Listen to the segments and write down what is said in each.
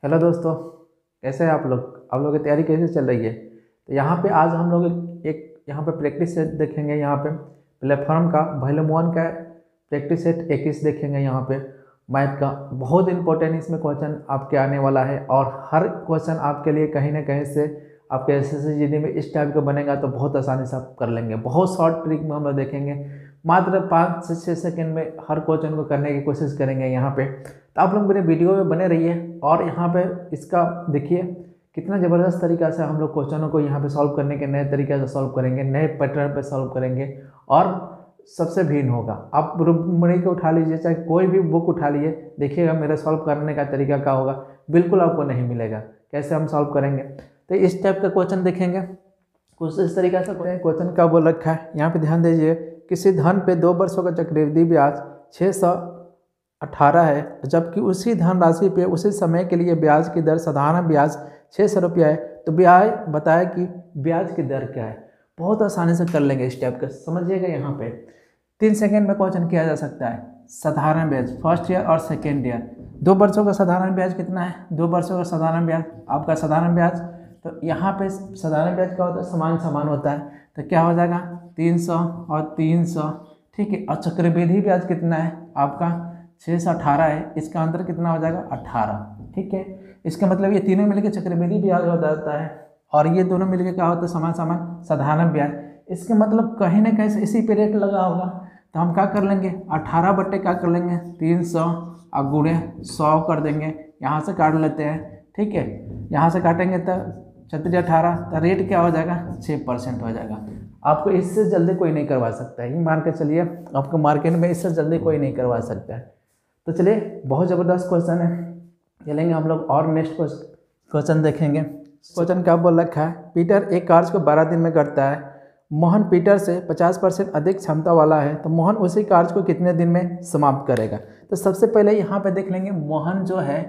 Hello दोस्तों, कैसे हैं आप लोग की तैयारी कैसे चल रही है। तो यहाँ पे आज हम लोग एक यहाँ पे प्रैक्टिस सेट देखेंगे। यहाँ पे प्लेटफॉर्म का वॉल्यूम 1 का प्रैक्टिस सेट 21 देखेंगे। यहाँ पे मैथ का बहुत इंपॉर्टेंट इसमें क्वेश्चन आपके आने वाला है और हर क्वेश्चन आपके लिए कहीं ना कहीं से आपके एसएससी जीडी में इस टाइप का बनेगा तो बहुत आसानी से आप कर लेंगे। बहुत शॉर्ट ट्रिक में हम लोग देखेंगे, मात्र 5 से 6 सेकंड में हर क्वेश्चन को करने की कोशिश करेंगे यहाँ पे। तो आप लोग मेरे वीडियो में बने रहिए और यहाँ पे इसका देखिए कितना ज़बरदस्त तरीका से हम लोग क्वेश्चनों को यहाँ पे सॉल्व करने के नए तरीके से सॉल्व करेंगे, नए पैटर्न पे सॉल्व करेंगे और सबसे भिन्न होगा। आप बुक को उठा लीजिए, चाहे कोई भी बुक उठा लीजिए, देखिएगा मेरा सॉल्व करने का तरीका क्या होगा, बिल्कुल आपको नहीं मिलेगा। कैसे हम सॉल्व करेंगे तो इस टाइप का क्वेश्चन देखेंगे कुछ इस तरीका से। क्वेश्चन का बोल रखा है यहाँ पे, ध्यान दीजिए। किसी धन पे 2 वर्षों का चक्रवृद्धि ब्याज 618 है, जबकि उसी धन राशि पे उसी समय के लिए ब्याज की दर साधारण ब्याज 600 रुपया है, तो ब्याज बताया कि ब्याज की दर क्या है। बहुत आसानी से कर लेंगे इस टाइप का, समझिएगा। यहाँ पे 3 सेकेंड में क्वेश्चन किया जा सकता है। साधारण ब्याज फर्स्ट ईयर और सेकेंड ईयर, 2 वर्षों का साधारण ब्याज कितना है, 2 वर्षों का साधारण ब्याज आपका साधारण ब्याज। तो यहाँ पे साधारण ब्याज क्या होता है, समान समान होता है, तो क्या हो जाएगा 300 और 300, ठीक है। और चक्रवृद्धि ब्याज कितना है आपका 6 से 18 है, इसका अंतर कितना हो जाएगा 18, ठीक है। इसका मतलब ये तीनों मिलकर चक्रवृद्धि ब्याज हो जाता है और ये दोनों मिलकर क्या होता है समान समान साधारण ब्याज। इसके मतलब कहीं ना कहीं से इसी पे रेट लगा होगा, तो हम क्या कर लेंगे 18 बट्टे क्या कर लेंगे 300 और गुणे 100 कर देंगे। यहाँ से काट लेते हैं, ठीक है। यहाँ से काटेंगे तो 3618, तो रेट क्या हो जाएगा 6% हो जाएगा। आपको इससे जल्दी कोई नहीं करवा सकता है, ये मान के चलिए। आपको मार्केट में इससे जल्दी कोई नहीं करवा सकता है। तो चलिए, बहुत ज़बरदस्त क्वेश्चन है, चलेंगे हम लोग और नेक्स्ट क्वेश्चन देखेंगे। क्वेश्चन क्या बोल रखा है, पीटर एक कार्य को 12 दिन में करता है। मोहन पीटर से 50% अधिक क्षमता वाला है, तो मोहन उसी कार्य को कितने दिन में समाप्त करेगा। तो सबसे पहले यहाँ पे देख लेंगे, मोहन जो है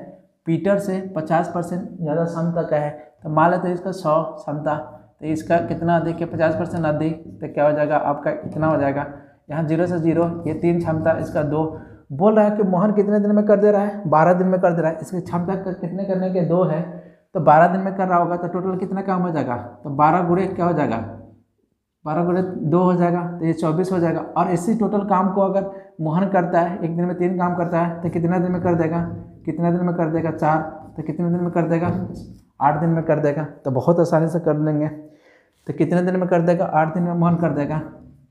पीटर से 50% ज़्यादा क्षमता का है, तो मान लेते हैं इसका 100 क्षमता, तो इसका कितना अधिक है 50% अधिक, तो क्या हो जाएगा आपका कितना हो जाएगा, यहाँ 0 से 0, ये 3 क्षमता, इसका 2। बोल रहा है कि मोहन कितने दिन में कर दे रहा है, 12 दिन में कर दे रहा है। इसकी क्षमता कितने करने के 2 है, तो 12 दिन में कर रहा होगा, तो टोटल कितना काम हो जाएगा, तो 12 गुणे क्या हो जाएगा 12 गुणे 2 हो जाएगा, तो ये 24 हो जाएगा। और इसी टोटल काम को अगर मोहन करता है, एक दिन में 3 काम करता है, तो कितना दिन में कर देगा, कितने दिन में कर देगा 4, तो कितने दिन में कर देगा 8 दिन में कर देगा। तो बहुत आसानी से कर लेंगे। तो कितने दिन में कर देगा 8 दिन में मोहन कर देगा।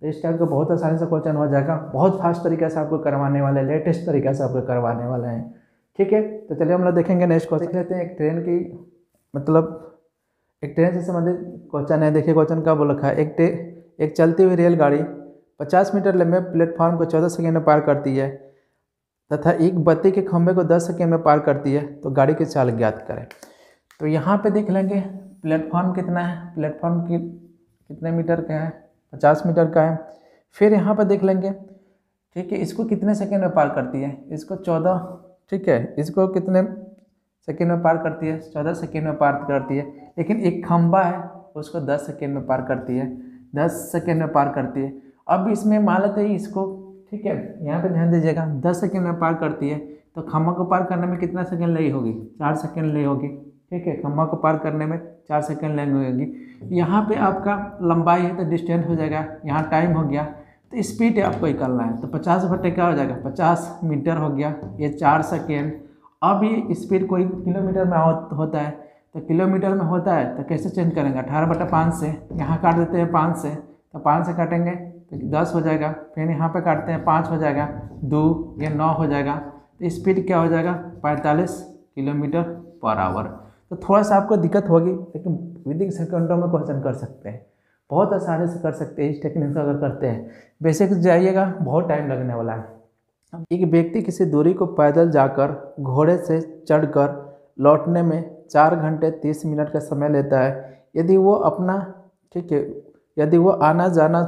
तो इस टाइप का बहुत आसानी से क्वेश्चन हो जाएगा। बहुत फास्ट तरीके से आपको करवाने वाले, लेटेस्ट तरीके से आपको करवाने वाले हैं, ठीक है। तो चलिए हम लोग देखेंगे नेक्स्ट क्वेश्चन। देख लेते हैं एक ट्रेन की, मतलब एक ट्रेन से संबंधित क्वेश्चन है। देखिए क्वेश्चन क्या बोल रखा है, एक चलती हुई रेलगाड़ी 50 मीटर लंबे प्लेटफॉर्म को 14 सेकेंड में पार करती है तथा एक बत्ती के खंभे को 10 सेकेंड में पार करती है, तो गाड़ी की चाल ज्ञात करें। तो यहाँ पे देख लेंगे प्लेटफॉर्म कितना है, प्लेटफॉर्म की कितने मीटर का है 50 मीटर का है। फिर यहाँ पे देख लेंगे, ठीक है, इसको कितने सेकेंड में पार करती है, इसको 14, ठीक है। इसको कितने सेकेंड में पार करती है, 14 सेकेंड में पार करती है। लेकिन एक खंबा है उसको 10 सेकेंड में पार करती है, 10 सेकेंड में पार करती है। अब इसमें मान लेते हैं इसको, ठीक है, यहाँ पे ध्यान दीजिएगा, 10 सेकेंड में पार करती है, तो खंबा को पार करने में कितना सेकेंड लगी होगी, 4 सेकेंड लगी होगी, ठीक है। खंबा को पार करने में 4 सेकेंड लगी होगी। यहाँ पे आपका लंबाई है तो डिस्टेंस हो जाएगा, यहाँ टाइम हो गया, तो स्पीड आपको निकालना है। तो 50 बटे क्या हो जाएगा 50 मीटर हो गया, ये 4 सेकेंड। अब ये स्पीड कोई किलोमीटर में होता है, तो किलोमीटर में होता है तो कैसे चेंज करेंगे, 18/5 से यहाँ काट देते हैं 5 से, तो 5 से काटेंगे तो 10 हो जाएगा। फिर यहाँ पे काटते हैं 5 हो जाएगा, 2 ये 9 हो जाएगा। तो स्पीड क्या हो जाएगा 45 किलोमीटर पर आवर। तो थोड़ा सा आपको दिक्कत होगी, लेकिन विदिन सेकंडों में क्वेश्चन कर सकते हैं, बहुत आसानी से कर सकते हैं इस टेक्निक का अगर करते हैं। बेसिक जाइएगा, बहुत टाइम लगने वाला है। एक व्यक्ति किसी दूरी को पैदल जाकर घोड़े से चढ़कर लौटने में 4 घंटे 30 मिनट का समय लेता है। यदि वो अपना, ठीक है, यदि वो आना जाना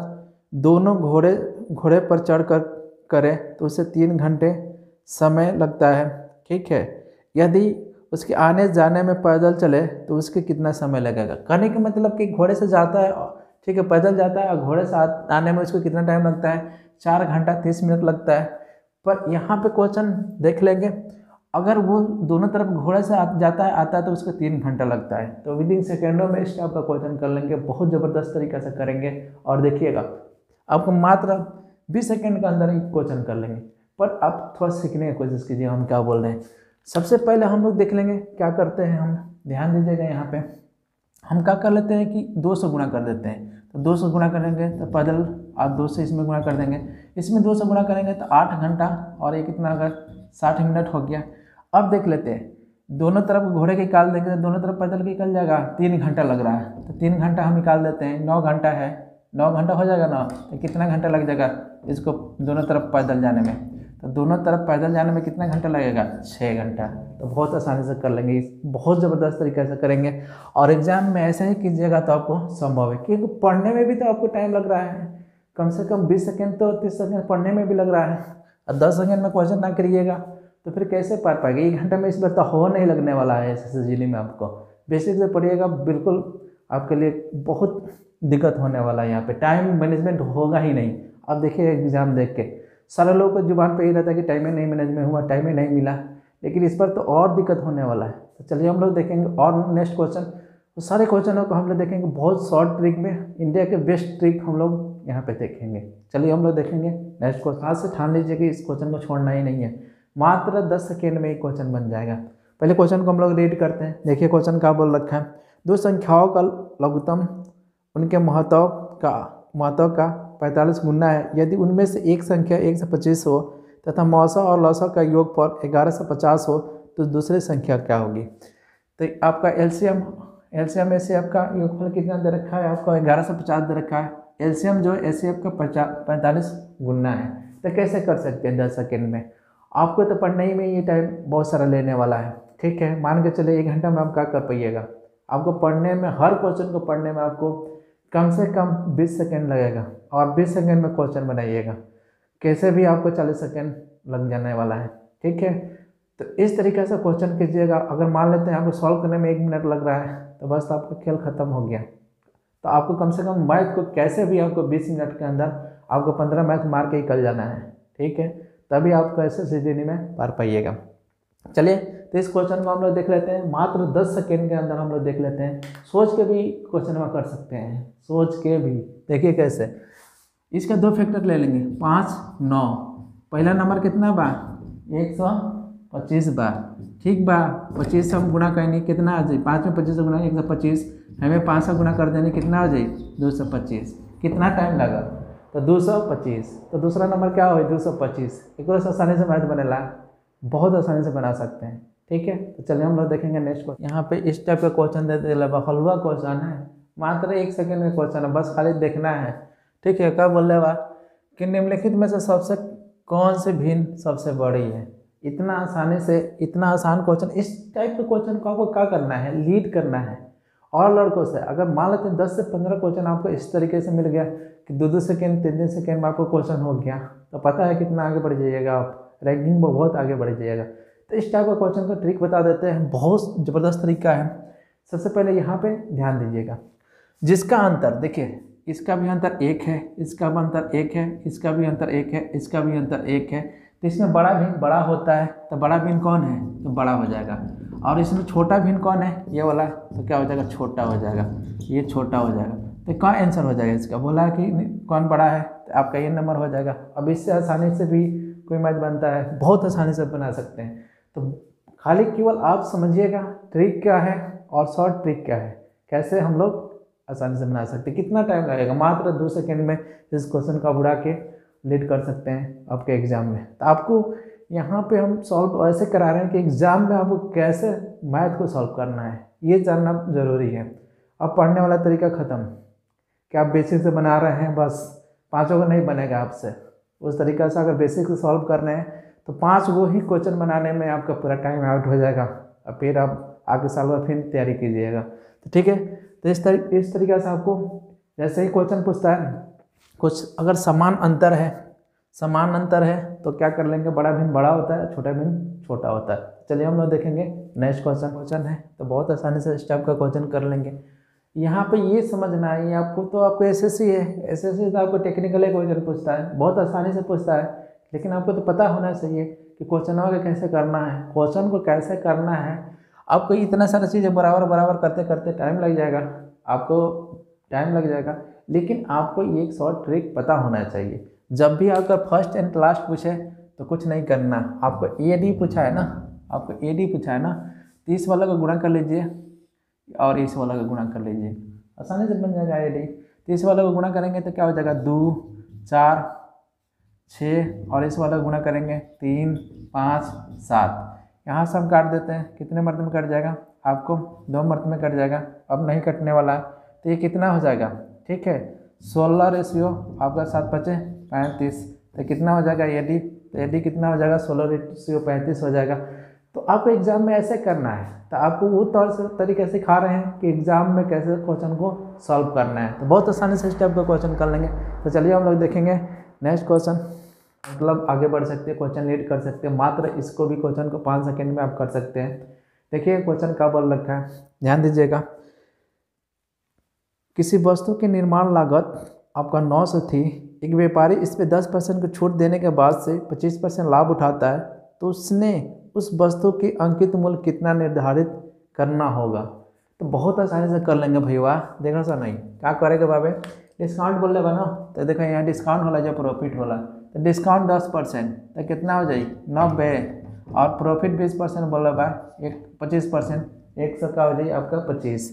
दोनों घोड़े पर चढ़कर करे तो उसे 3 घंटे समय लगता है, ठीक है। यदि उसके आने जाने में पैदल चले तो उसके कितना समय लगेगा। कहने का मतलब कि घोड़े से जाता है, ठीक है, पैदल जाता है और घोड़े से आने में उसको कितना टाइम लगता है, 4 घंटा 30 मिनट लगता है। पर यहाँ पे क्वेश्चन देख लेंगे अगर वो दोनों तरफ घोड़े से जाता है तो उसको 3 घंटा लगता है। तो विद इन सेकेंडों में इस टाइप का क्वेश्चन कर लेंगे, बहुत ज़बरदस्त तरीके से करेंगे। और देखिएगा आपको मात्र 20 सेकेंड के अंदर ही क्वेश्चन कर लेंगे। पर आप थोड़ा सीखने की कोशिश कीजिए हम क्या बोल रहे हैं। सबसे पहले हम लोग देख लेंगे क्या करते हैं हम, ध्यान दीजिएगा। यहाँ पे हम क्या कर लेते हैं कि 2 से गुणा कर देते हैं। तो 2 से गुणा करेंगे तो पैदल आप 2 से इसमें गुणा कर देंगे, इसमें 2 से गुणा करेंगे तो 8 घंटा, और ये कितना अगर 60 मिनट हो गया। अब देख लेते हैं, दोनों तरफ घोड़े के निकाल देंगे तो दोनों तरफ पैदल निकल जाएगा। 3 घंटा लग रहा है तो 3 घंटा हम निकाल देते हैं। 9 घंटा है, 9 घंटा हो जाएगा ना, तो कितना घंटा लग जाएगा इसको दोनों तरफ पैदल जाने में। तो दोनों तरफ पैदल जाने में कितना घंटा लगेगा, 6 घंटा। तो बहुत आसानी से कर लेंगे, बहुत ज़बरदस्त तरीके से करेंगे। और एग्जाम में ऐसे ही कीजिएगा तो आपको संभव है, क्योंकि पढ़ने में भी तो आपको टाइम लग रहा है, कम से कम 20 सेकेंड तो 30 सेकेंड पढ़ने में भी लग रहा है। और 10 सेकेंड में क्वेश्चन ना करिएगा तो फिर कैसे पढ़ पाएगा। 1 घंटे में इस बार तो हो नहीं लगने वाला है SSG में। आपको बेसिक से पढ़िएगा, बिल्कुल आपके लिए बहुत दिक्कत होने वाला है। यहाँ पे टाइम मैनेजमेंट होगा ही नहीं। अब देखिए एग्जाम देख के सारे लोगों को जुबान पे ही रहता है कि टाइम ही नहीं मैनेजमेंट हुआ, टाइम ही नहीं मिला, लेकिन इस पर तो और दिक्कत होने वाला है। तो चलिए हम लोग देखेंगे और नेक्स्ट क्वेश्चन। तो सारे क्वेश्चनों को हम लोग देखेंगे बहुत शॉर्ट ट्रिक में, इंडिया के बेस्ट ट्रिक हम लोग यहाँ पे देखेंगे। चलिए हम लोग देखेंगे नेक्स्ट क्वेश्चन। आज से ठान लीजिए कि इस क्वेश्चन को छोड़ना ही नहीं है, मात्र 10 सेकेंड में ही क्वेश्चन बन जाएगा। पहले क्वेश्चन को हम लोग रीड करते हैं। देखिए क्वेश्चन क्या बोल रखा है, 2 संख्याओं का लघुत्तम उनके महत्व का 45 गुना है। यदि उनमें से एक संख्या 1 से 25 हो तथा मौसा और लौसा का योगफल 11 से 50 हो तो दूसरी संख्या क्या होगी। तो आपका एलसीएम में से आपका योगफल कितना दे रखा है, आपका 11 से 50 दे रखा है। एलसीएम जो है एचसीएफ का 45 गुना है। तो कैसे कर सकते हैं 10 सेकेंड में। आपको तो पढ़ने ही में ये टाइम बहुत सारा लेने वाला है, ठीक है। मान के चले 1 घंटा में आप क्या कर पाइएगा। आपको पढ़ने में, हर क्वेश्चन को पढ़ने में आपको कम से कम 20 सेकेंड लगेगा, और 20 सेकेंड में क्वेश्चन बनाइएगा। कैसे भी आपको 40 सेकेंड लग जाने वाला है, ठीक है। तो इस तरीके से क्वेश्चन कीजिएगा। अगर मान लेते हैं आपको सॉल्व करने में 1 मिनट लग रहा है तो बस आपका खेल खत्म हो गया। तो आपको कम से कम मैथ को कैसे भी आपको 20 मिनट के अंदर आपको 15 मैथ मार के निकल जाना है, ठीक है। तभी आपको SSG में पार पाइएगा। चलिए तो इस क्वेश्चन को हम लोग देख लेते हैं, मात्र 10 सेकेंड के अंदर हम लोग देख लेते हैं। सोच के भी क्वेश्चन में कर सकते हैं, सोच के भी। देखिए कैसे, इसका 2 फैक्टर ले लेंगे, 5 9। पहला नंबर कितना बा, 125 बा, ठीक बा। 25 से हम गुणा करेंगे कितना आ जाए, 5 में 25 से गुणा 125, हमें 5 से गुणा कर देंगे कितना आ जाए 225। कितना टाइम लगा, तो 225। तो दूसरा नंबर क्या हो, 225। एक और आसानी से मैथ बनेला, बहुत आसानी से बना सकते हैं, ठीक है। तो चलिए हम लोग देखेंगे नेक्स्ट क्वेश्चन। यहाँ पे इस टाइप का क्वेश्चन दे दिया, हलवा क्वेश्चन है, मात्र 1 सेकेंड में क्वेश्चन है, बस खाली देखना है, ठीक है। क्या बोल रहे बा कि निम्नलिखित में से सबसे कौन सी भिन्न सबसे बड़ी है। इतना आसानी से, इतना आसान क्वेश्चन, इस टाइप के क्वेश्चन को आपको क्या करना है, लीड करना है। और लड़कों से अगर मान लेते हैं 10 से 15 क्वेश्चन आपको इस तरीके से मिल गया कि 2-2 सेकेंड 3-3 सेकेंड में आपको क्वेश्चन हो गया, तो पता है कितना आगे बढ़ जाइएगा आप, रैंकिंग में बहुत आगे बढ़ जाइएगा। तो इस टाइप का क्वेश्चन का ट्रिक बता देते हैं, बहुत ज़बरदस्त तरीका है। सबसे पहले यहाँ पे ध्यान दीजिएगा, जिसका अंतर देखिए, इसका भी अंतर 1 है, इसका भी अंतर 1 है, इसका भी अंतर 1 है, इसका भी अंतर 1 है। तो इसमें बड़ा भिन्न बड़ा होता है, तो बड़ा भिन्न कौन है, तो बड़ा हो जाएगा। और इसमें छोटा भिन्न कौन है, ये वाला, तो क्या हो जाएगा, छोटा हो जाएगा, ये छोटा हो जाएगा। तो क्या आंसर हो जाएगा इसका, बोला कि कौन बड़ा है, तो आपका ये नंबर हो जाएगा। अब इससे आसानी से भी कोई मैथ बनता है, बहुत आसानी से बना सकते हैं। तो खाली केवल आप समझिएगा ट्रिक क्या है और शॉर्ट ट्रिक क्या है, कैसे हम लोग आसानी से बना सकते हैं। कितना टाइम लगेगा, मात्र 2 सेकेंड में इस क्वेश्चन का बुढ़ा के लीड कर सकते हैं आपके एग्जाम में। तो आपको यहाँ पे हम सॉल्व ऐसे करा रहे हैं कि एग्जाम में आपको कैसे मैथ को सॉल्व करना है, ये जानना ज़रूरी है। अब पढ़ने वाला तरीका ख़त्म, क्या आप बेसिक से बना रहे हैं, बस 5 को नहीं बनेगा आपसे। उस तरीक़ा से अगर बेसिक से सॉल्व करना है तो 5 वो ही क्वेश्चन बनाने में आपका पूरा टाइम आउट हो जाएगा, और फिर आप आगे साल में फिर तैयारी कीजिएगा। तो ठीक है, तो इस तरीक़े से आपको जैसे ही क्वेश्चन पूछता है, कुछ अगर समान अंतर है तो क्या कर लेंगे, बड़ा भिन्न बड़ा होता है, छोटा भिन्न छोटा होता है। चलिए हम लोग देखेंगे नेक्स्ट क्वेश्चन है, तो बहुत आसानी से इस टाइप का क्वेश्चन कर लेंगे। यहाँ पे ये समझना है, आपको तो आपको एसएससी है, एसएससी तो आपको टेक्निकल क्वेश्चन पूछता है, बहुत आसानी से पूछता है, लेकिन आपको तो पता होना चाहिए कि क्वेश्चन को कैसे करना है, क्वेश्चन को कैसे करना है। आपको इतना सारा चीज़ें बराबर बराबर करते करते टाइम लग जाएगा, आपको टाइम लग जाएगा, लेकिन आपको ये एक शॉर्ट ट्रिक पता होना चाहिए। जब भी आपका फर्स्ट एंड लास्ट पूछे तो कुछ नहीं करना, आपको AD पूछा है ना, आपको AD पूछा है ना, तो इस वाला का गुणा कर लीजिए और इस वाला का गुणा कर लीजिए, आसानी से बन जाएगा AD। तो इस वाला को गुणा करेंगे तो क्या हो जाएगा 2 4 6 और इस वाला को गुणा करेंगे 3 5 7। यहाँ से हम काट देते हैं, कितने मर्तबे में कट जाएगा, आपको 2 मर्तबे में कट जाएगा, अब नहीं कटने वाला है। तो ये कितना हो जाएगा, ठीक है 16 रेशियो आपका 7 5 35, तो कितना हो जाएगा AD, तो AD कितना हो जाएगा 16 रेशियो 35 हो जाएगा। तो आपको एग्जाम में ऐसे करना है, तो आपको वो तौर से तरीके सिखा रहे हैं कि एग्जाम में कैसे क्वेश्चन को सॉल्व करना है, तो बहुत आसानी से स्टेप का क्वेश्चन कर लेंगे। तो चलिए हम लोग देखेंगे नेक्स्ट क्वेश्चन, मतलब आगे बढ़ सकते हैं, क्वेश्चन लीड कर सकते हैं, मात्र इसको भी क्वेश्चन को 5 सेकंड में आप कर सकते हैं। देखिए क्वेश्चन का बोल रखा है, ध्यान दीजिएगा। किसी वस्तु की निर्माण लागत आपका 900 थी, एक व्यापारी इस पे 10% को छूट देने के बाद से 25% लाभ उठाता है, तो उसने उस वस्तु की अंकित मूल्य कितना निर्धारित करना होगा। तो बहुत आसानी से कर लेंगे भैया, देखा सर नहीं क्या करेगा बाबे, डिस्काउंट बोल लेगा ना, तो देखो यहाँ डिस्काउंट होला जो प्रॉफिट होला, तो डिस्काउंट 10%, तो कितना हो जाए 90, और प्रॉफिट 20% बोला बा, एक 25%, 100 का हो जाए आपका 25।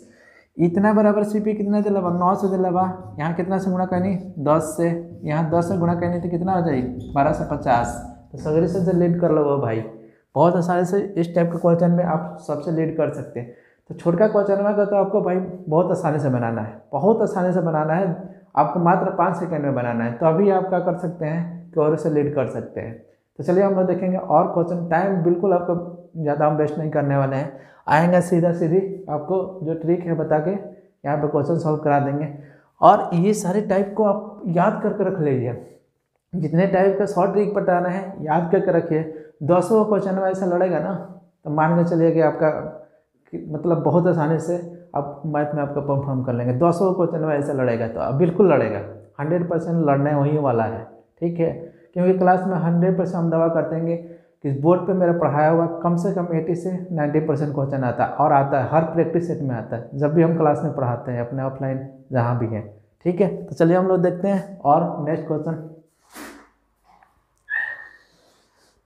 इतना बराबर CP कितना दिला बा 9 से दिला बा, यहाँ कितना से गुणा करनी 10 से, यहाँ 10 से गुणा करनी तो कितना हो जाए 12 से 50। तो सगरी से लीड कर लो वो भाई, बहुत आसानी से इस टाइप के क्वेश्चन में आप सबसे लीड कर सकते हैं। तो छोटा क्वेश्चन में तो आपको भाई बहुत आसानी से बनाना है, बहुत आसानी से बनाना है, आपको मात्र 5 सेकंड में बनाना है, तो अभी आप क्या कर सकते हैं कि और से लीड कर सकते हैं। तो चलिए हम लोग देखेंगे और क्वेश्चन, टाइम बिल्कुल आपको ज़्यादा हम वेस्ट नहीं करने वाले हैं, आएंगे सीधा सीधी आपको जो ट्रिक है बता के यहाँ पे क्वेश्चन सॉल्व करा देंगे। और ये सारे टाइप को आप याद करके रख लीजिए, जितने टाइप का शॉर्ट ट्रिक बताना है याद करके रखिए। 200 क्वेश्चन में ऐसा लड़ेगा ना, तो मान के चलिए कि आपका मतलब बहुत आसानी से आप मैथ में आपका परफॉर्म कर लेंगे। 200 क्वेश्चन में ऐसा लड़ेगा तो अब बिल्कुल लड़ेगा, 100% लड़ने वही वाला है, ठीक है, क्योंकि क्लास में 100% हम दावा करते हैं कि बोर्ड पे मेरा पढ़ाया हुआ कम से कम 80 से 90% क्वेश्चन आता है, और आता है हर प्रैक्टिस सेट में आता है, जब भी हम क्लास में पढ़ाते हैं अपने ऑफलाइन जहाँ भी है, ठीक है। तो चलिए हम लोग देखते हैं और नेक्स्ट क्वेश्चन।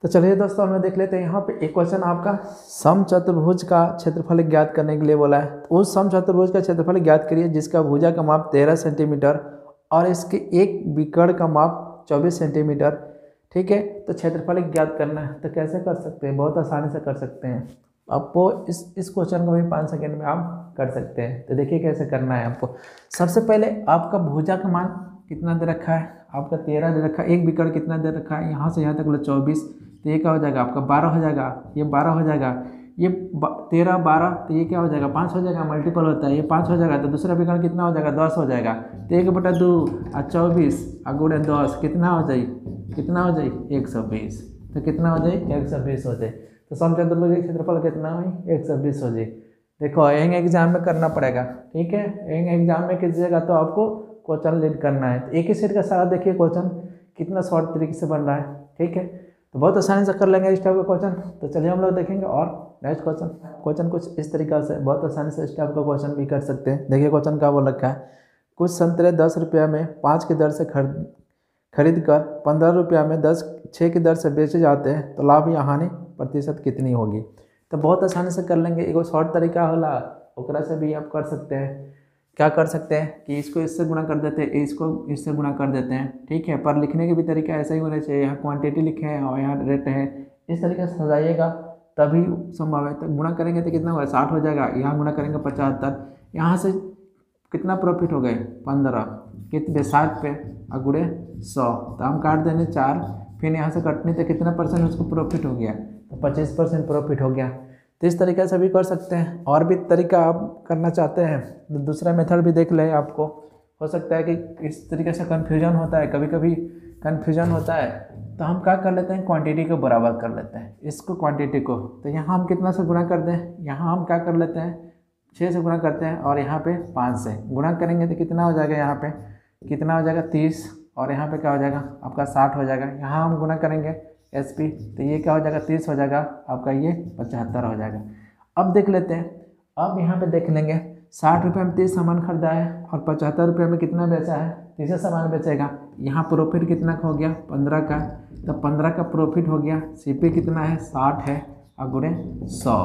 तो चलिए दोस्तों हमें देख लेते हैं, यहाँ पे एक क्वेश्चन आपका समचतुर्भुज का क्षेत्रफल ज्ञात करने के लिए बोला है। तो उस समचतुर्भुज का क्षेत्रफल ज्ञात करिए जिसका भुजा का माप 13 सेंटीमीटर और इसके एक विकर्ण का माप 24 सेंटीमीटर, ठीक है। तो क्षेत्रफल ज्ञात करना है, तो कैसे कर सकते हैं, बहुत आसानी से कर सकते हैं। आपको इस क्वेश्चन को भी 5 सेकेंड में आप कर सकते हैं। तो देखिए कैसे करना है आपको। सबसे पहले आपका भुजा का मान कितना दे रखा है, आपका 13 दे रखा है, एक विकर्ण कितना दे रखा है, यहाँ से यहाँ तक 24, तो ये क्या हो जाएगा आपका 12 हो जाएगा, ये 12 हो जाएगा, ये 13 12, तो ये क्या हो जाएगा 5 हो जाएगा, मल्टीपल होता है, ये 5 हो जाएगा, तो दूसरा विकर्ण कितना हो जाएगा 10 हो जाएगा, तो 1/2 और 24 और गुणे 10 कितना हो जाए, कितना हो जाए 120, तो कितना हो जाए 120 हो जाए। तो समचतुर्भुज का क्षेत्रफल कितना हो 120 हो जाए। देखो एंग एग्जाम में करना पड़ेगा, ठीक है, एंग एग्जाम में कीजिएगा तो आपको क्वेश्चन लीड करना है। तो एक ही सेट का सारा देखिए क्वेश्चन कितना शॉर्ट तरीके से बन रहा है, ठीक है, तो बहुत आसानी से कर लेंगे इस टाइप का क्वेश्चन। तो चलिए हम लोग देखेंगे और नेक्स्ट क्वेश्चन कुछ इस तरीका से बहुत आसानी से इस टाइप का क्वेश्चन भी कर सकते हैं। देखिए क्वेश्चन क्या बोल रखा है, कुछ संतरे 10 रुपये में 5 की दर से खरीद कर 15 रुपये में 6 की दर से बेचे जाते हैं, तो लाभ या हानि प्रतिशत कितनी होगी। तो बहुत आसानी से कर लेंगे, एक शॉर्ट तरीका होला ओकरा से भी आप कर सकते हैं। क्या कर सकते हैं कि इसको इससे गुणा कर देते हैं, इसको इससे गुणा कर देते हैं, ठीक है, पर लिखने के भी तरीका ऐसा ही होना चाहिए। यहाँ क्वांटिटी लिखे हैं और यहाँ रेट है, इस तरीके से सजाइएगा तभी संभव है। तो गुणा करेंगे तो कितना होगा 60 हो जाएगा, यहाँ गुणा करेंगे 75, यहाँ से कितना प्रॉफिट हो गए 15, कितने 60 पे और गुणे 100, तो हम काट देंगे 4, फिर यहाँ से कटने तो कितना परसेंट उसको प्रॉफिट हो गया, तो 25% प्रॉफिट हो गया। तो इस तरीके से भी कर सकते हैं। और भी तरीका आप करना चाहते हैं तो दूसरा मेथड भी देख लें, आपको हो सकता है कि इस तरीके से कन्फ्यूजन होता है, कभी कभी कन्फ्यूजन होता है, तो हम क्या कर लेते हैं क्वांटिटी को बराबर कर लेते हैं, इसको क्वांटिटी को। तो यहाँ हम कितना से गुणा कर दें, यहाँ हम क्या कर लेते हैं 6 से गुणा करते हैं और यहाँ पे 5 से गुणा करेंगे तो कितना हो जाएगा, यहाँ पे कितना हो जाएगा 30, और यहाँ पे क्या हो जाएगा आपका 60 हो जाएगा। यहाँ हम गुणा करेंगे SP, तो ये क्या हो जाएगा 30 हो जाएगा, आपका ये 75 हो जाएगा। अब देख लेते हैं, अब यहाँ पे देख लेंगे 60 रुपये में 30 सामान खरीदा है और 75 रुपये में कितना बेचा है, 30 सामान बेचेगा। यहाँ प्रॉफिट कितना का हो गया 15 का, तो 15 का प्रॉफिट हो गया। CP कितना है 60 है और गुणे 100,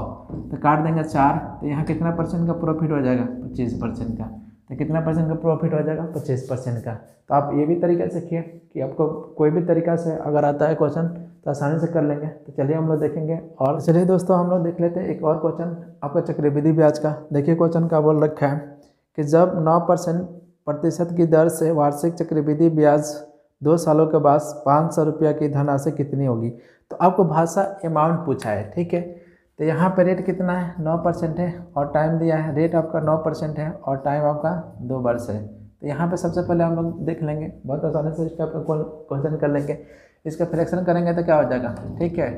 तो काट देंगे 4, तो यहाँ कितना परसेंट का प्रॉफिट हो जाएगा 25% का। तो कितना परसेंट का प्रॉफिट हो जाएगा 25% का। तो आप ये भी तरीका सीखिए कि आपको कोई भी तरीका से अगर आता है क्वेश्चन तो आसानी से कर लेंगे। तो चलिए हम लोग देखेंगे, और चलिए दोस्तों हम लोग देख लेते हैं एक और क्वेश्चन आपका चक्रवृद्धि ब्याज का। देखिए क्वेश्चन का बोल रखा है कि जब 9% की दर से वार्षिक चक्रवृद्धि ब्याज 2 सालों के बाद 500 रुपया की धनराशि कितनी होगी। तो आपको भाषा अमाउंट पूछा है, ठीक है। तो यहाँ पे रेट कितना है 9% है और टाइम दिया है, रेट आपका 9% है और टाइम आपका 2 वर्ष है। तो यहाँ पे सबसे पहले हम लोग देख लेंगे, बहुत आसानी से इसका क्वेश्चन कर लेंगे। इसका फ्रैक्शन करेंगे तो क्या हो जाएगा, ठीक है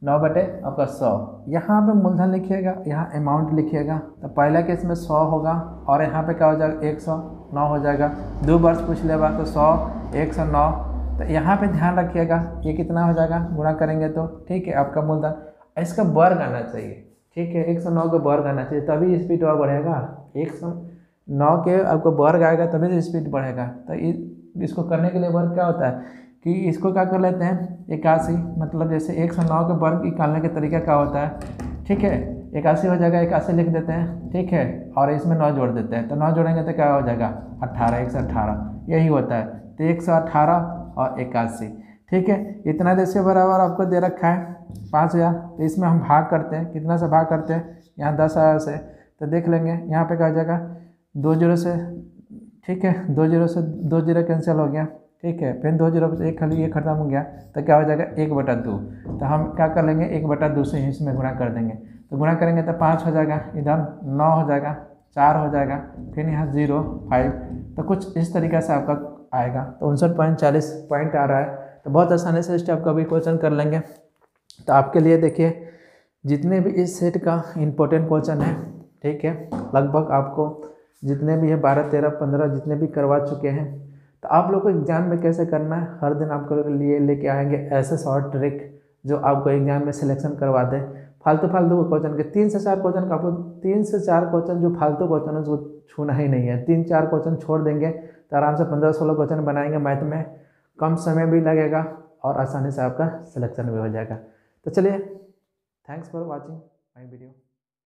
9 बटे आपका 100। यहाँ पे मूलधन लिखिएगा, यहाँ अमाउंट लिखिएगा। तो पहला केस में 100 होगा और यहाँ पे क्या हो जाएगा 109 हो जाएगा। 2 वर्ष पूछ लेगा तो 100 109। तो यहाँ पे ध्यान रखिएगा ये कितना हो जाएगा, गुणा करेंगे तो ठीक है आपका मूलधन, इसका वर्ग आना चाहिए, ठीक है 109 का वर्ग आना चाहिए, तभी स्पीड और बढ़ेगा। 109 के आपको वर्ग आएगा तभी तो स्पीड बढ़ेगा। तो इसको करने के लिए वर्ग क्या होता है कि इसको क्या कर लेते हैं 81, मतलब जैसे 109 के वर्ग निकालने का तरीका क्या होता है, ठीक है 81 हो जाएगा, 81 लिख देते हैं, ठीक है, और इसमें 9 जोड़ देते हैं। तो 9 जोड़ेंगे तो क्या हो जाएगा 18, 118 यही होता है। तो 118 और 81, ठीक है। इतना जैसे बराबर आपको दे रखा है 5000, तो इसमें हम भाग करते हैं, कितना से भाग करते हैं यहाँ 10,000 से। तो देख लेंगे यहाँ पे क्या हो जाएगा 2 0 से, ठीक है 2 0 से 2 0 कैंसिल हो गया, ठीक है। फिर 2 0 से 1 खाली 1 खत्म हो गया, तो क्या हो जाएगा 1/2। तो हम क्या कर लेंगे 1/2 से इसमें गुणा कर देंगे। तो गुणा करेंगे तो 5 हो जाएगा, इधर 9 हो जाएगा, 4 हो जाएगा, फिर यहाँ 0 5। तो कुछ इस तरीके से आपका आएगा। तो 59.40 पॉइंट आ रहा है। तो बहुत आसानी से स्टेप का भी क्वेश्चन कर लेंगे। तो आपके लिए देखिए जितने भी इस सेट का इम्पोर्टेंट क्वेश्चन है, ठीक है, लगभग आपको जितने भी है 12 13 15 जितने भी करवा चुके हैं। तो आप लोग को एग्जाम में कैसे करना है, हर दिन आपको लिए लेके आएंगे ऐसे शॉर्ट ट्रिक जो आपको एग्जाम में सिलेक्शन करवा दे। फालतू क्वेश्चन के 3 से 4 क्वेश्चन का, आपको 3 से 4 क्वेश्चन जो फालतू क्वेश्चन है उसको छूना ही नहीं है। 3-4 क्वेश्चन छोड़ देंगे तो आराम से 15-16 क्वेश्चन बनाएंगे मैथ में, कम समय भी लगेगा और आसानी से आपका सिलेक्शन भी हो जाएगा। तो चलिए, thanks for watching my video.